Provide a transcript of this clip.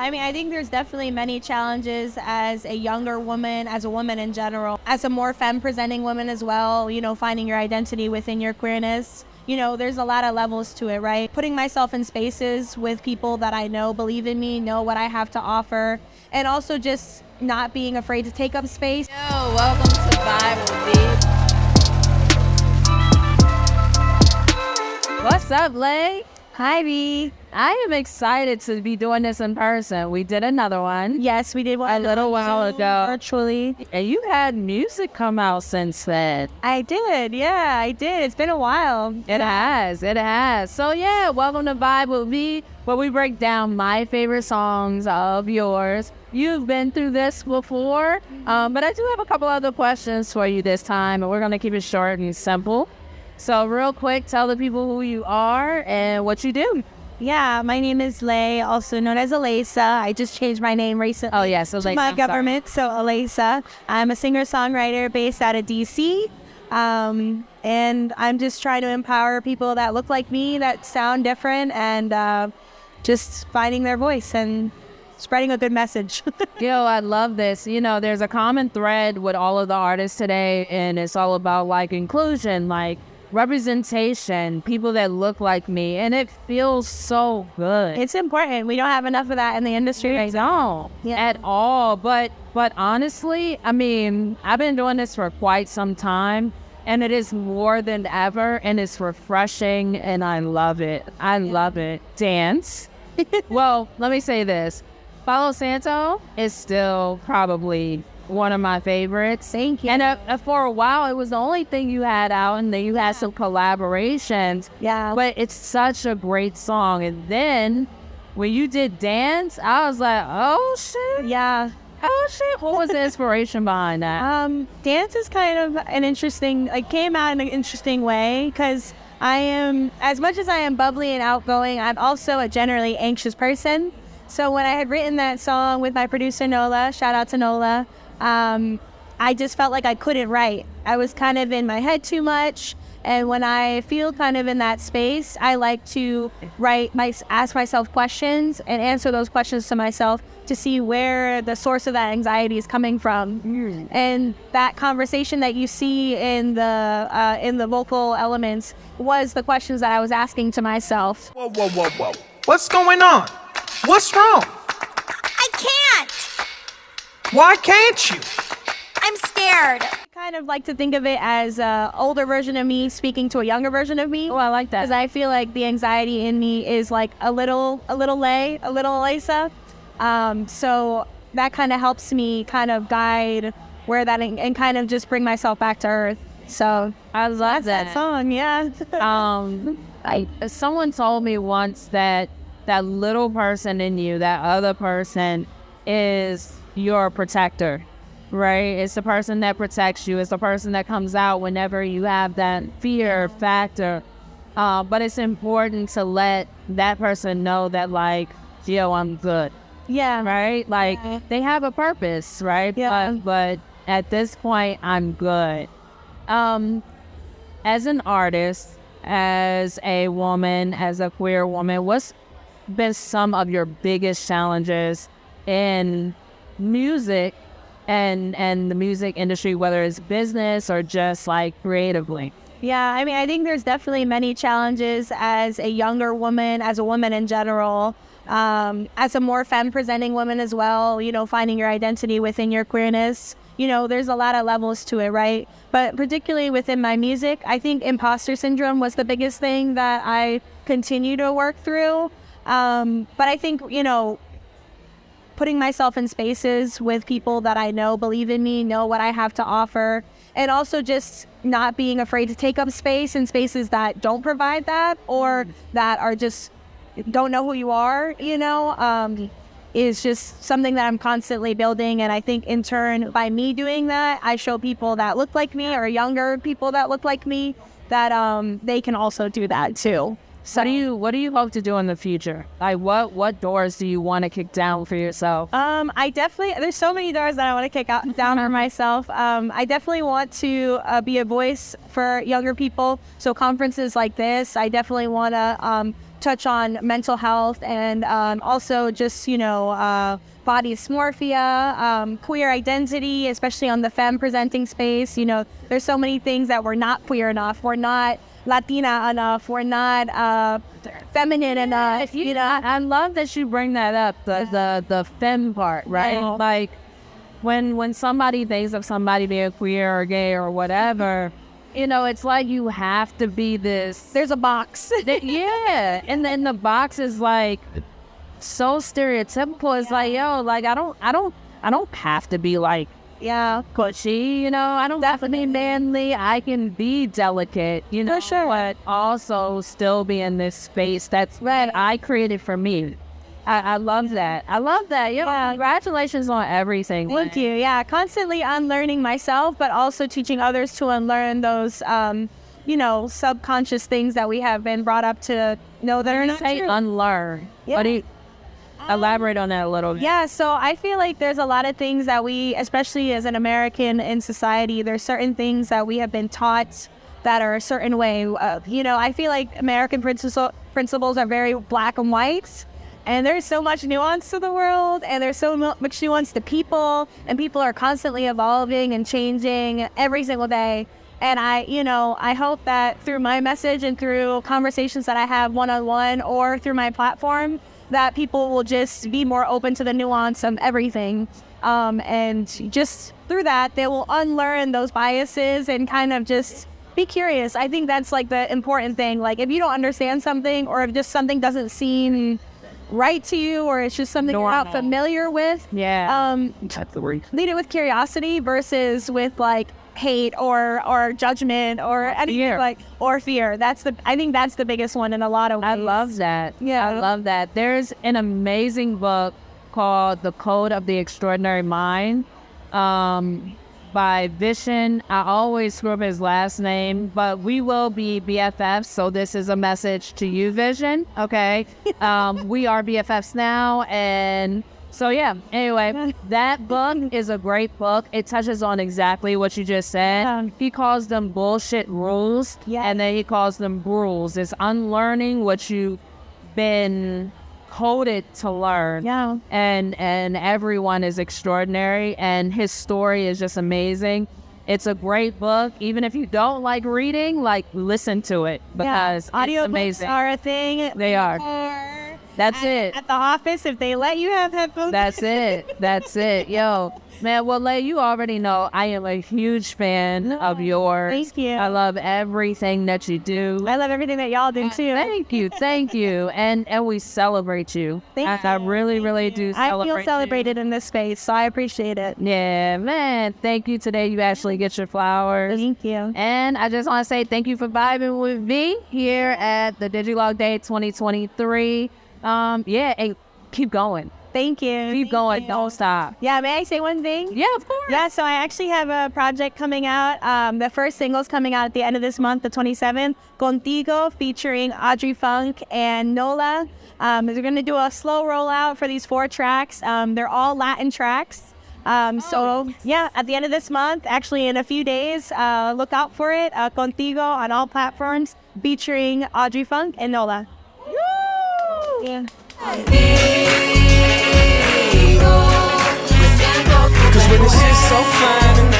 I mean, I think there's definitely many challenges as a younger woman, as a woman in general, as a more femme-presenting woman as well, finding your identity within your queerness. There's a lot of levels to it, right? Putting myself in spaces with people that I know believe in me, know what I have to offer, and also just not being afraid to take up space. Yo, welcome to Bible Beat. What's up, Lay? Hi, B. I am excited to be doing this in person. We did another one. Yes, we did one a little while ago. Virtually. And you had music come out since then. I did. Yeah, I did. It's been a while. It has. So yeah, welcome to Bible Beat, where we break down my favorite songs of yours. You've been through this before, but I do have a couple other questions for you this time, and we're going to keep it short and simple. So real quick, tell the people who you are and what you do. Yeah, my name is Lay, also known as Aleyzza. I just changed my name recently. Oh, yeah, so my government, so Aleyzza. I'm a singer-songwriter based out of DC, and I'm just trying to empower people that look like me, that sound different, and just finding their voice and spreading a good message. I love this. There's a common thread with all of the artists today, and it's all about like inclusion, like representation, people that look like me, and it feels so good. It's important. We don't have enough of that in the industry right now. At all. But honestly, I mean, I've been doing this for quite some time, and it is more than ever, and it's refreshing, and I love it. I love it. Dance. Well, let me say this. Palo Santo is still probably one of my favorites. Thank you. And for a while, it was the only thing you had out, and then you had some collaborations. Yeah. But it's such a great song. And then when you did Dance, I was like, oh, shit. Yeah. Oh, shit. What was the inspiration behind that? Dance is kind of an interesting, came out in an interesting way, because I am, as much as I am bubbly and outgoing, I'm also a generally anxious person. So when I had written that song with my producer, Nola, shout out to Nola, I just felt like I couldn't write. I was kind of in my head too much. And when I feel kind of in that space, I like to ask myself questions and answer those questions to myself to see where the source of that anxiety is coming from. And that conversation that you see in the vocal elements was the questions that I was asking to myself. Whoa. What's going on? What's wrong? I can't! Why can't you? I'm scared. I kind of like to think of it as an older version of me speaking to a younger version of me. Oh, I like that. Because I feel like the anxiety in me is like a little Aleyzza. So that kind of helps me kind of guide where that and kind of just bring myself back to earth. So I love that song, yeah. Someone told me once that little person in you, that other person, is your protector, right? It's the person that protects you. It's the person that comes out whenever you have that fear factor. But it's important to let that person know that, like, yo, I'm good. Yeah. Right? Like, they have a purpose, right? Yeah. But at this point, I'm good. As an artist, as a woman, as a queer woman, what's been some of your biggest challenges in music and the music industry, whether it's business or just like creatively? Yeah, I mean, I think there's definitely many challenges as a younger woman, as a woman in general, as a more femme-presenting woman as well, finding your identity within your queerness. There's a lot of levels to it, right? But particularly within my music, I think imposter syndrome was the biggest thing that I continue to work through. But I think, putting myself in spaces with people that I know believe in me, know what I have to offer, and also just not being afraid to take up space in spaces that don't provide that or that are just don't know who you are, is just something that I'm constantly building. And I think in turn, by me doing that, I show people that look like me or younger people that look like me that they can also do that too. So what do you hope to do in the future? Like what doors do you want to kick down for yourself? There's so many doors that I want to kick down for myself. I definitely want to be a voice for younger people. So conferences like this, I definitely want to touch on mental health and also just, body dysmorphia, queer identity, especially on the femme presenting space. There's so many things that we're not queer enough. We're not Latina enough. We're not feminine enough. I love that you bring that up, the femme part, right? Yeah. Like when somebody thinks of somebody being queer or gay or whatever, it's like you have to be this. There's a box. Yeah, and then the box is like so stereotypical. It's like, yo, like I don't have to be like pushy, I don't have to be manly. I can be delicate, For sure. but also still be in this space that's what I created for me. I love that. Congratulations on everything. Thank you. Yeah, constantly unlearning myself, but also teaching others to unlearn those, subconscious things that we have been brought up to know that are not Say true. unlearn. Yeah. What do you elaborate on that a little bit? Yeah, so I feel like there's a lot of things that we, especially as an American in society, there's certain things that we have been taught that are a certain way. I feel like American principles are very black and white. And there's so much nuance to the world, and there's so much nuance to people, and people are constantly evolving and changing every single day. And I hope that through my message and through conversations that I have one-on-one or through my platform, that people will just be more open to the nuance of everything. And just through that, they will unlearn those biases and kind of just be curious. I think that's like the important thing. Like if you don't understand something, or if just something doesn't seem right to you, or it's just something you're not familiar with, That's the word. lead it with curiosity versus with like hate or judgment or anything fear. or fear. I think that's the biggest one in a lot of ways. I love that. Yeah. I love that. There's an amazing book called The Code of the Extraordinary Mind by Vishen. I always screw up his last name, but we will be BFFs, so this is a message to you, Vishen, okay? We are BFFs now, and so yeah, anyway, that book is a great book. It touches on exactly what you just said. He calls them bullshit rules, and then he calls them rules. It's unlearning what you've been coded to learn. Yeah. And everyone is extraordinary, and his story is just amazing. It's a great book. Even if you don't like reading, listen to it, because it's amazing. Audiobooks are a thing. They are. That's it. At the office, if they let you have headphones. That's it. Yo, man, well, Lay, you already know I am a huge fan of yours. Thank you. I love everything that you do. I love everything that y'all do too. Thank you. And we celebrate you. Thank I really, really do celebrate I feel celebrated in this space, so I appreciate it. Yeah, man. Thank you. Today you actually get your flowers. Thank you. And I just want to say thank you for vibing with me here at the Digilog Day 2023. And keep going. Thank you. Keep going. Don't stop. Yeah, may I say one thing? Yeah, of course. Yeah, so I actually have a project coming out. The first single's coming out at the end of this month, the 27th. Contigo, featuring Audrey Funk and Nola. We're going to do a slow rollout for these 4 tracks. They're all Latin tracks. At the end of this month, actually in a few days, look out for it. Contigo on all platforms, featuring Audrey Funk and Nola. Yeah. Cause when the shit's so fine